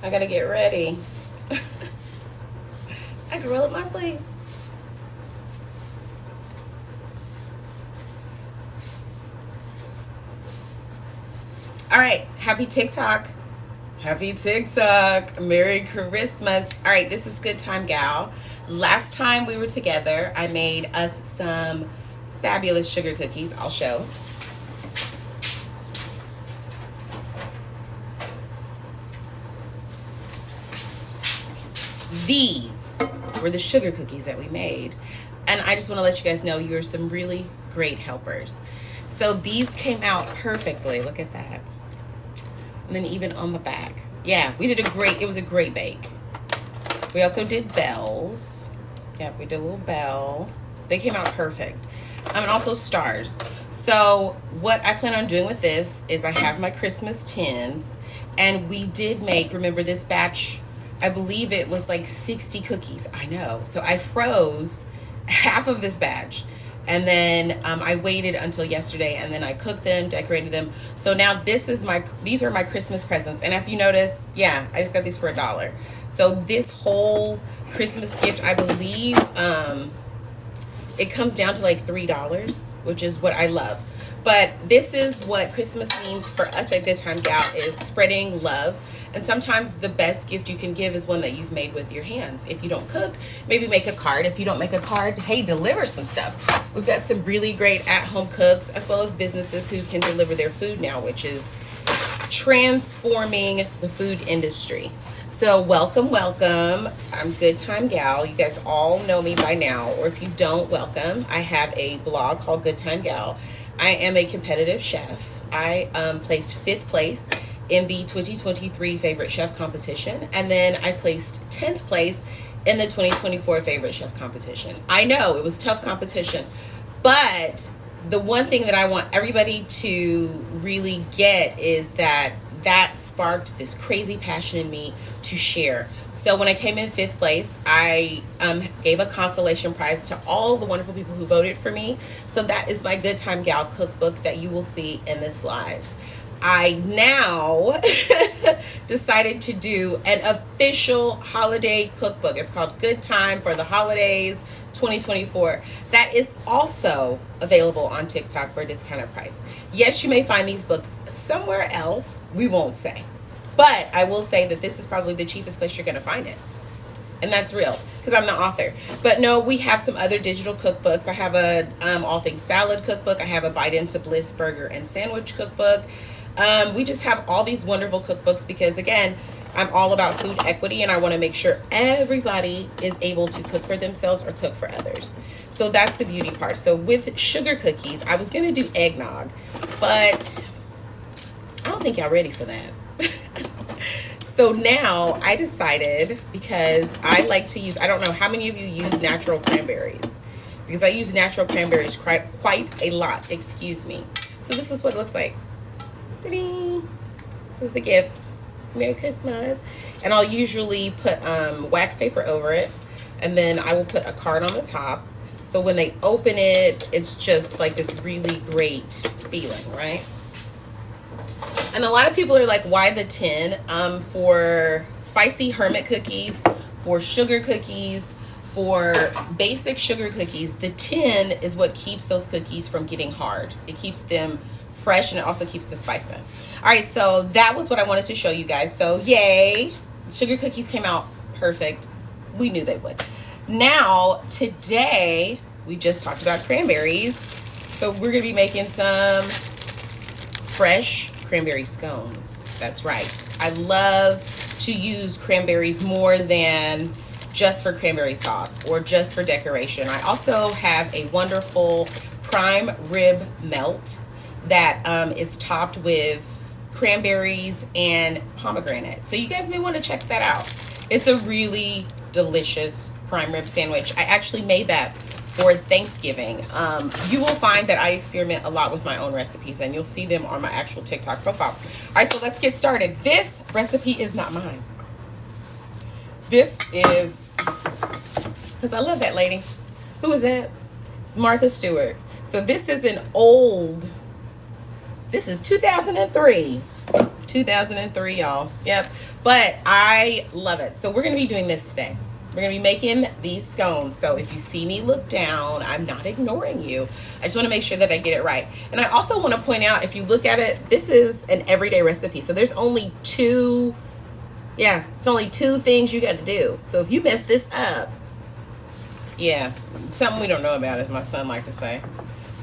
I gotta get ready. I can roll up my sleeves. All right, happy TikTok. Happy TikTok. Merry Christmas. All right, this is Good Time Gal. Last time we were together, I made us some fabulous sugar cookies. I'll show. These were the sugar cookies that we made. And I just want to let you guys know you're some really great helpers. So these came out perfectly. Look at that. And then even on the back. Yeah, it was a great bake. We also did bells. Yeah, we did a little bell. They came out perfect. And also stars. So what I plan on doing with this is I have my Christmas tins. And we did make, remember this batch, I believe it was like 60 cookies. I know. So I froze half of this batch. And then I waited until yesterday, and then I cooked them, decorated them. So now these are my Christmas presents. And if you notice, yeah, I just got these for $1. So this whole Christmas gift, I believe, it comes down to like $3, which is what I love. But this is what Christmas means for us at Good Time Gal, is spreading love. And sometimes the best gift you can give is one that you've made with your hands. If you don't cook, maybe make a card. If you don't make a card, hey, deliver some stuff. We've got some really great at-home cooks, as well as businesses who can deliver their food now, which is transforming the food industry. So welcome, welcome. I'm Good Time Gal. You guys all know me by now. Or if you don't, welcome. I have a blog called Good Time Gal. I am a competitive chef. I placed 5th place in the 2023 favorite chef competition, and then I placed 10th place in the 2024 favorite chef competition. I know it was tough competition, but the one thing that I want everybody to really get is that sparked this crazy passion in me to share. So when I came in 5th place, I gave a consolation prize to all the wonderful people who voted for me. So that is my Good Time Gal cookbook that you will see in this live. I now decided to do an official holiday cookbook. It's called Good Time for the Holidays 2024. That is also available on TikTok for a discounted price. Yes, you may find these books somewhere else. We won't say. But I will say that this is probably the cheapest place you're going to find it. And that's real, because I'm the author. But no, we have some other digital cookbooks. I have a all things salad cookbook. I have a bite into bliss burger and sandwich cookbook. We just have all these wonderful cookbooks because, again, I'm all about food equity, and I want to make sure everybody is able to cook for themselves or cook for others. So that's the beauty part. So with sugar cookies, I was going to do eggnog, but I don't think y'all ready for that. So now I decided, because I like to use, I don't know how many of you use natural cranberries, because I use natural cranberries quite a lot, excuse me. So this is what it looks like. This is the gift. Merry Christmas. And I'll usually put wax paper over it, and then I will put a card on the top. So when they open it, it's just like this really great feeling, right? And a lot of people are like, why the tin? For spicy hermit cookies, for sugar cookies, for basic sugar cookies, the tin is what keeps those cookies from getting hard. It keeps them fresh, and it also keeps the spice in. All right, so that was what I wanted to show you guys. So yay, sugar cookies came out perfect. We knew they would. Now, today, we just talked about cranberries. So we're gonna be making some fresh cranberry scones. That's right. I love to use cranberries more than just for cranberry sauce or just for decoration. I also have a wonderful prime rib melt that is topped with cranberries and pomegranate. So you guys may want to check that out. It's a really delicious prime rib sandwich. I actually made that for Thanksgiving. You will find that I experiment a lot with my own recipes, and you'll see them on my actual TikTok profile. All right, so let's get started. This recipe is not mine. This is, because I love that lady. Who is that? It's Martha Stewart. So this is an old, this is 2003. 2003, y'all. Yep. But I love it. So we're going to be doing this today. We're going to be making these scones. So if you see me look down, I'm not ignoring you. I just want to make sure that I get it right. And I also want to point out, if you look at it, this is an everyday recipe. So there's only two, it's only two things you got to do. So if you mess this up, something we don't know about, as my son liked to say.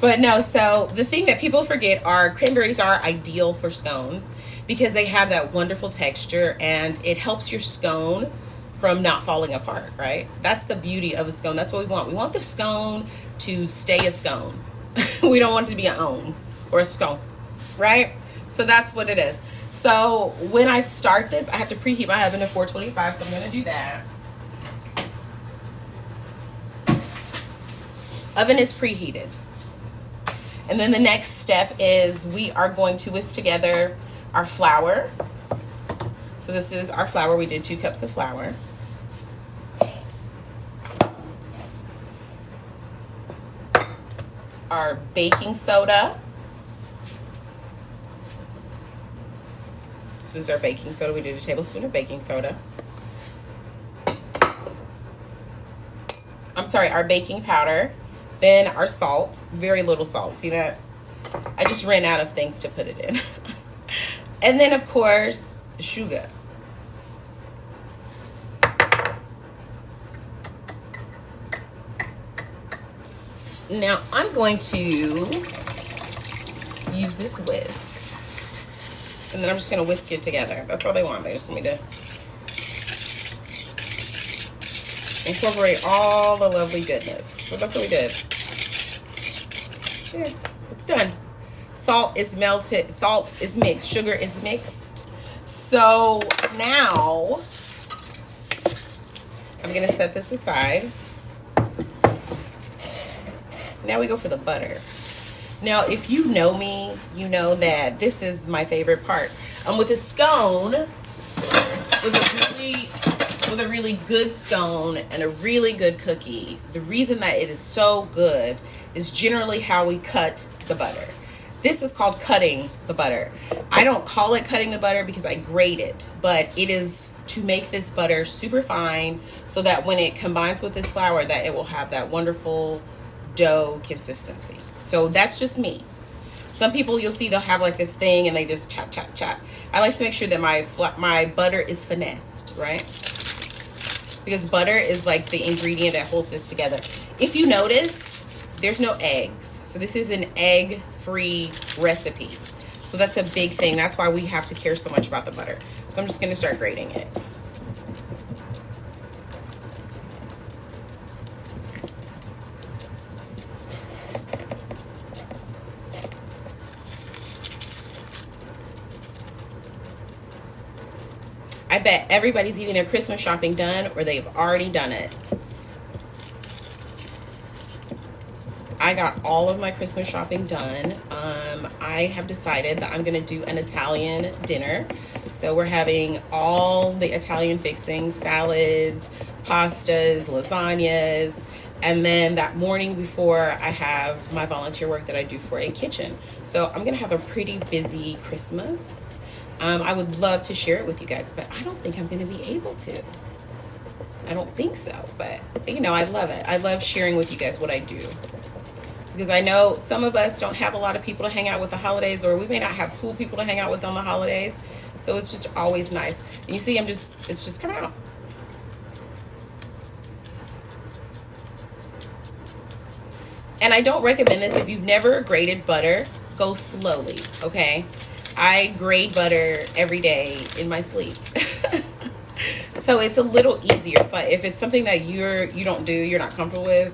But no, so the thing that people forget are cranberries are ideal for scones because they have that wonderful texture and it helps your scone from not falling apart, right? That's the beauty of a scone. That's what we want. We want the scone to stay a scone. We don't want it to be an own or a scone, right? So that's what it is. So when I start this, I have to preheat my oven to 425, so I'm going to do that. Oven is preheated. And then the next step is we are going to whisk together our flour. So this is our flour. We did 2 cups of flour. Our baking soda. This is our baking soda. We did a tablespoon of baking soda. I'm sorry, our baking powder. Then our salt, very little salt. See that? I just ran out of things to put it in. And then, of course, sugar. Now, I'm going to use this whisk. And then I'm just going to whisk it together. That's all they want. They just want me to incorporate all the lovely goodness. So that's what we did. There, it's done. Salt is melted, salt is mixed, sugar is mixed. So now I'm gonna set this aside. Now we go for the butter. Now, if you know me, you know that this is my favorite part. With a scone, with a really good scone and a really good cookie, the reason that it is so good is generally how we cut the butter. This is called cutting the butter. I don't call it cutting the butter because I grate it, but it is to make this butter super fine so that when it combines with this flour that it will have that wonderful dough consistency. So that's just me. Some people you'll see they'll have like this thing and they just chop, chop, chop. I like to make sure that my butter is finessed, right? Because butter is like the ingredient that holds this together. If you notice, there's no eggs. So this is an egg-free recipe. So that's a big thing. That's why we have to care so much about the butter. So I'm just gonna start grating it. I bet everybody's getting their Christmas shopping done or they've already done it. I got all of my Christmas shopping done. I have decided that I'm gonna do an Italian dinner. So we're having all the Italian fixings, salads, pastas, lasagnas, and then that morning before I have my volunteer work that I do for a kitchen. So I'm gonna have a pretty busy Christmas. I would love to share it with you guys, but I don't think I'm gonna be able to. I don't think so, but you know, I love it. I love sharing with you guys what I do. Because I know some of us don't have a lot of people to hang out with the holidays, or we may not have cool people to hang out with on the holidays. So it's just always nice. And you see, it's just coming out. And I don't recommend this if you've never grated butter. Go slowly, okay? I grate butter every day in my sleep. So it's a little easier, but if it's something that you're not comfortable with,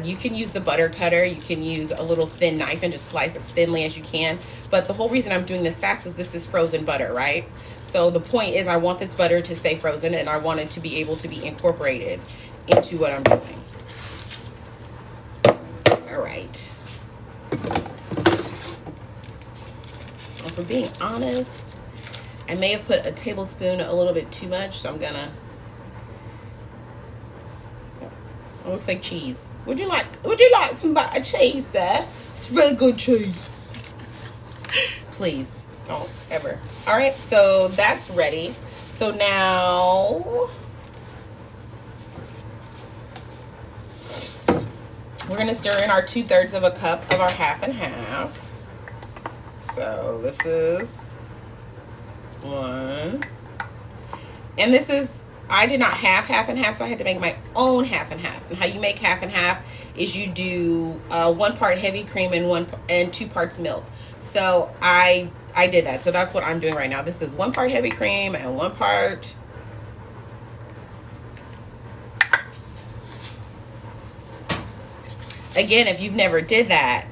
you can use the butter cutter. You can use a little thin knife and just slice as thinly as you can. But the whole reason I'm doing this fast is this is frozen butter, right? So the point is I want this butter to stay frozen and I want it to be able to be incorporated into what I'm doing. All right. And for being honest, I may have put a tablespoon a little bit too much, so I'm gonna. It looks like cheese. Would you like some butter cheese, sir? It's very good cheese. Please. Don't ever. All right, so that's ready. So now we're gonna stir in our 2/3 of a cup of our half and half. So this is one. And this is, I did not have half and half, so I had to make my own half and half. And how you make half and half is you do 1 part heavy cream and 2 parts milk. So I did that. So that's what I'm doing right now. This is 1 part heavy cream and 1 part. Again, if you've never did that,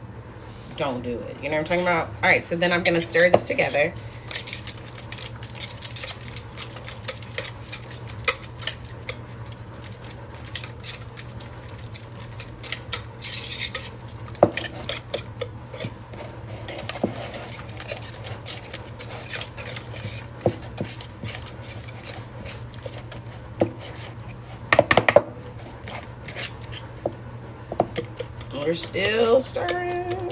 don't do it. You know what I'm talking about? All right, so then I'm going to stir this together. We're still stirring.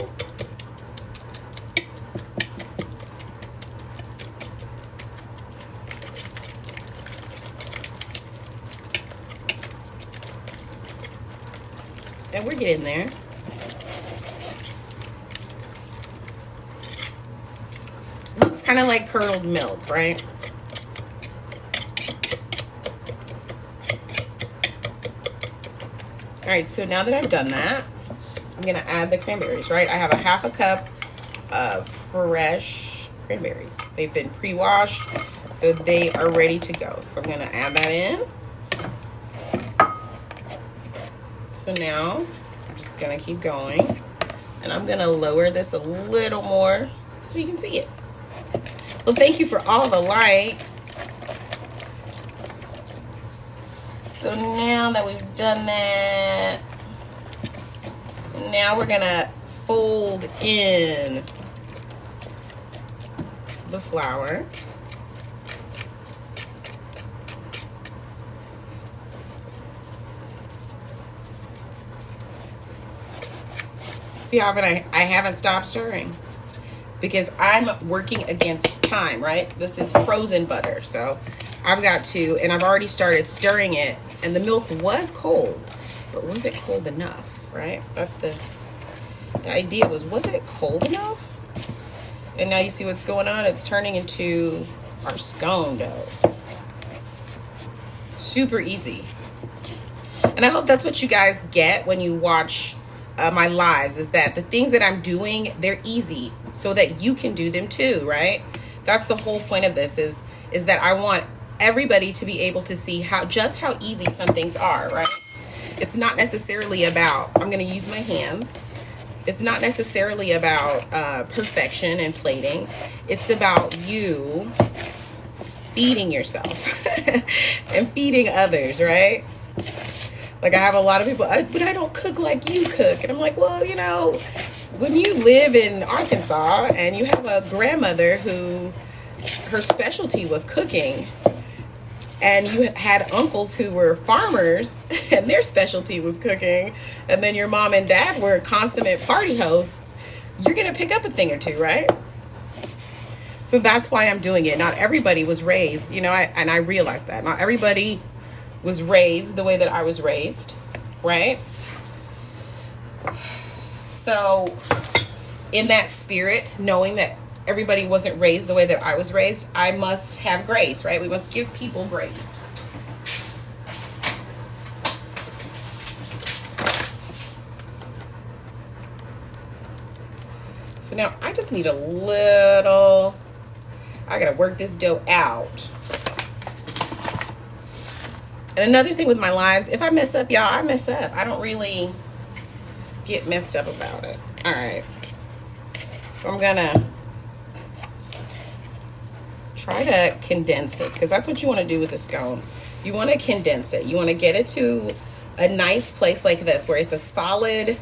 And we're getting there. Looks kind of like curdled milk, right? All right, so now that I've done that, I'm gonna add the cranberries, right? I have a half a cup of fresh cranberries. They've been pre-washed, so they are ready to go. So I'm gonna add that in. So now I'm just gonna keep going, and I'm gonna lower this a little more so you can see it. Well, thank you for all the likes. So now that we've done that, now we're gonna fold in the flour. See how I haven't stopped stirring because I'm working against time, right? This is frozen butter, so I've got to, and I've already started stirring it, and the milk was cold, but was it cold enough, right? That's the idea was it cold enough? And now you see what's going on. It's turning into our scone dough. Super easy. And I hope that's what you guys get when you watch my lives, is that the things that I'm doing, they're easy so that you can do them too, right? That's the whole point of this, is that I want everybody to be able to see how easy some things are, right? It's not necessarily about, I'm going to use my hands. It's not necessarily about perfection and plating. It's about you feeding yourself and feeding others, right? Like I have a lot of people, but I don't cook like you cook. And I'm like, well, you know, when you live in Arkansas and you have a grandmother who her specialty was cooking, and you had uncles who were farmers and their specialty was cooking, and then your mom and dad were consummate party hosts, you're going to pick up a thing or two, right? So that's why I'm doing it. Not everybody was raised, you know, and I realized that. Not everybody was raised the way that I was raised, right? So in that spirit, knowing that everybody wasn't raised the way that I was raised, I must have grace, right? We must give people grace. So now I just need a little, I gotta work this dough out. And another thing with my lives, if I mess up, y'all, I mess up. I don't really get messed up about it. All right. So I'm gonna try to condense this, because that's what you want to do with a scone. You want to condense it. You want to get it to a nice place like this where it's a solid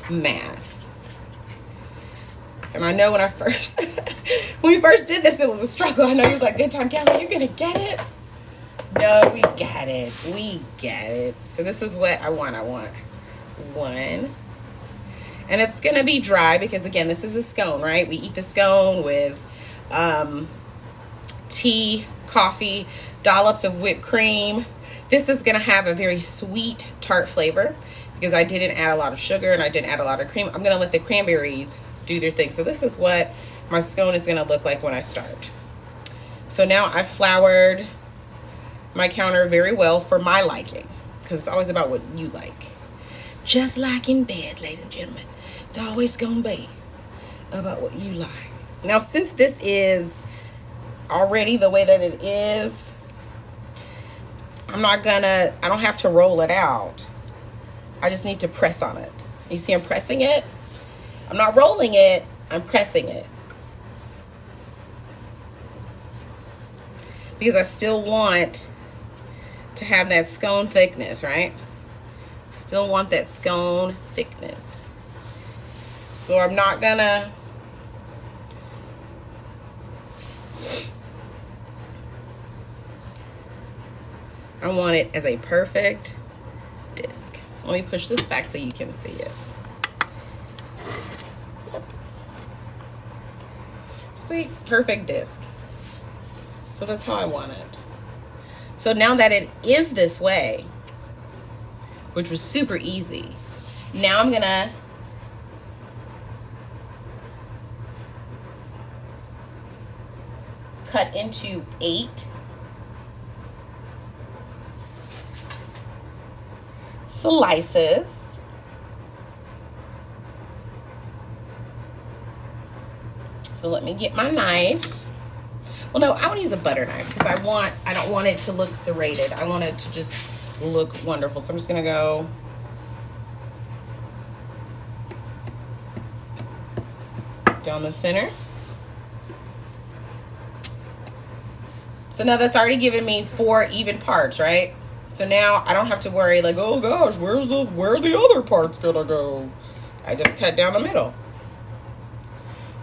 mass. And I know when I first when we first did this, it was a struggle. I know he was like, good time, Kelly, you're gonna get it. No, we got it. We got it. So this is what I want. I want one. And it's gonna be dry because, again, this is a scone, right? We eat the scone with tea, coffee, dollops of whipped cream. This is going to have a very sweet, tart flavor because I didn't add a lot of sugar and I didn't add a lot of cream. I'm going to let the cranberries do their thing. So this is what my scone is going to look like when I start. So now I've floured my counter very well for my liking, because it's always about what you like. Just like in bed, ladies and gentlemen, it's always going to be about what you like. Now, since this is already the way that it is, I don't have to roll it out. I just need to press on it. You see I'm pressing it? I'm not rolling it, I'm pressing it. Because I still want to have that scone thickness, right? Still want that scone thickness. So I'm not gonna I want it as a perfect disc. Let me push this back so you can see it. See, perfect disc. So that's how I want it. So now that it is this way, which was super easy, now I'm gonna cut into 8 slices. So let me get my knife. Well, no, I want to use a butter knife because I don't want it to look serrated. I want it to just look wonderful. So I'm just going to go down the center. So now that's already given me 4 even parts, right? So now I don't have to worry like, oh gosh, where are the other parts gonna go? I just cut down the middle.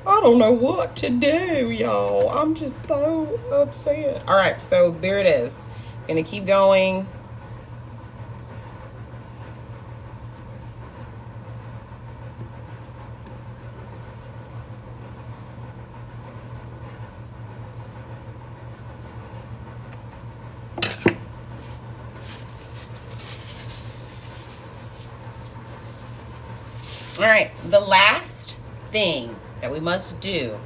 I don't know what to do, y'all. I'm just so upset. All right, so there it is. Gonna keep going. All right, the last thing that we must do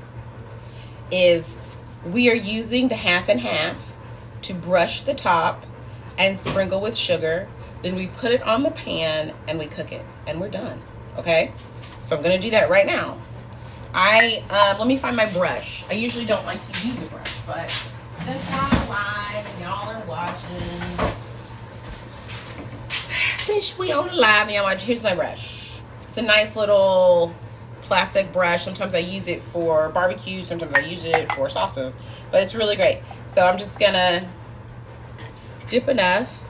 is we are using the half and half to brush the top and sprinkle with sugar. Then we put it on the pan and we cook it and we're done. Okay, so I'm gonna do that right now. Let me find my brush. I usually don't like to use a brush, but since I'm live and y'all are watching, since we on live and y'all watching, here's my brush. It's a nice little plastic brush. Sometimes I use it for barbecue, sometimes I use it for sauces, but it's really great. So I'm just gonna dip enough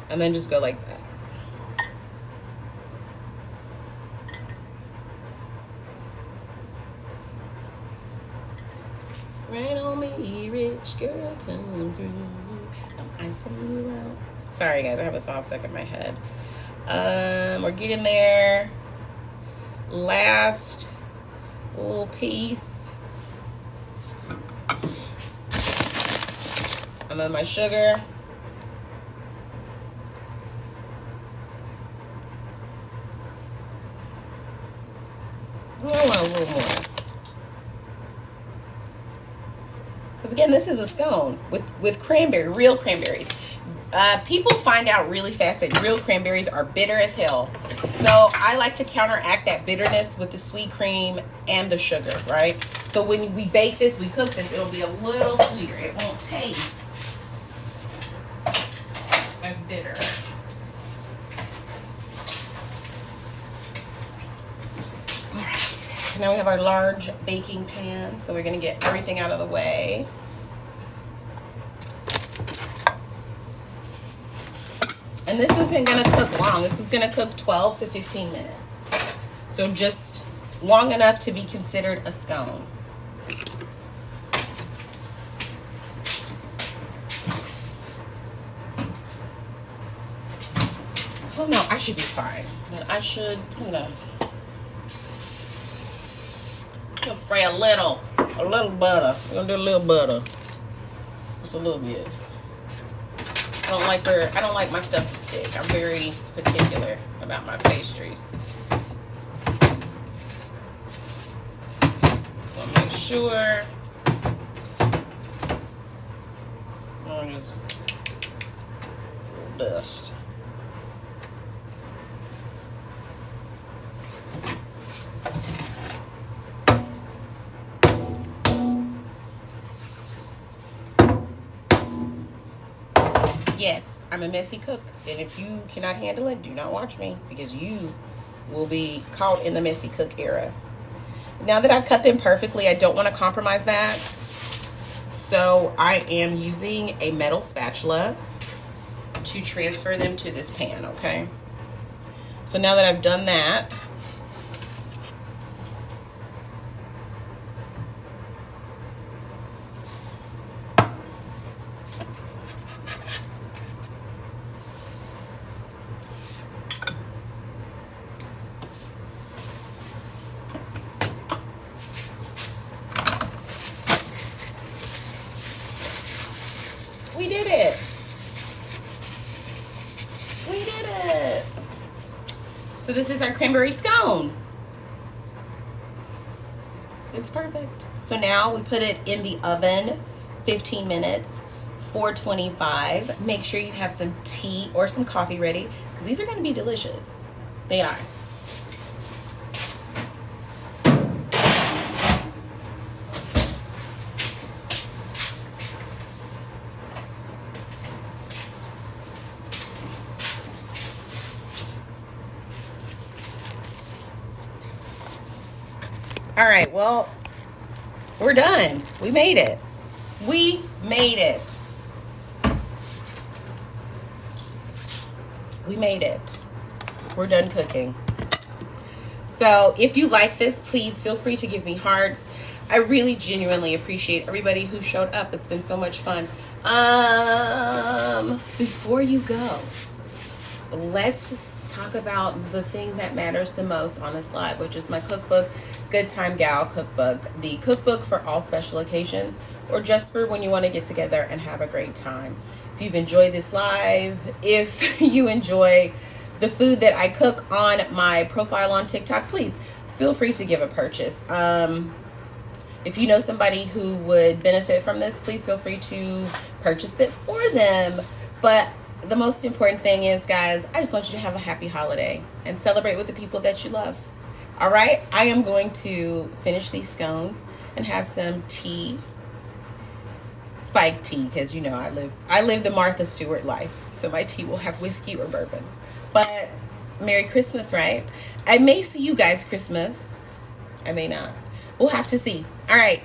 and then just go like that. Rain on me, rich girl, come through. I'm icing you out. Sorry guys, I have a song stuck in my head. We're getting there. Last little piece. And then my sugar. I want a little more. Because again, this is a scone with cranberry, real cranberries. People find out really fast that real cranberries are bitter as hell. So I like to counteract that bitterness with the sweet cream and the sugar, right? So when we bake this, we cook this, it'll be a little sweeter. It won't taste as bitter. All right, now we have our large baking pan. So we're gonna get everything out of the way. And this isn't going to cook long. This is going to cook 12 to 15 minutes. So just long enough to be considered a scone. Oh no, I should be fine. But I should, I'm gonna spray a little A little butter. We're gonna do a little butter. Just a little bit. I don't like my stuff to stick. I'm very particular about my pastries. So make sure just dust. Yes, I'm a messy cook, and if you cannot handle it, do not watch me, because you will be caught in the messy cook era. Now that I've cut them perfectly, I don't want to compromise that. So I am using a metal spatula to transfer them to this pan, okay? So now that I've done that, we did it. We did it. So this is our cranberry scone. It's perfect. So now we put it in the oven 15 minutes, 425. Make sure you have some tea or some coffee ready, because these are going to be delicious. They are. All right, well, we're done. We made it. We made it. We made it. We're done cooking. So if you like this, please feel free to give me hearts. I really genuinely appreciate everybody who showed up. It's been so much fun. Before you go, let's just talk about the thing that matters the most on this live, which is my cookbook, Good Time Gal cookbook, the cookbook for all special occasions, or just for when you want to get together and have a great time. If you've enjoyed this live, if you enjoy the food that I cook on my profile on TikTok, please feel free to give a purchase. If you know somebody who would benefit from this, please feel free to purchase it for them. But the most important thing is, guys, I just want you to have a happy holiday and celebrate with the people that you love. All right, I am going to finish these scones and have some tea, spiked tea, because you know I live the Martha Stewart life, so my tea will have whiskey or bourbon. But Merry Christmas, right? I may see you guys Christmas. I may not. We'll have to see. All right.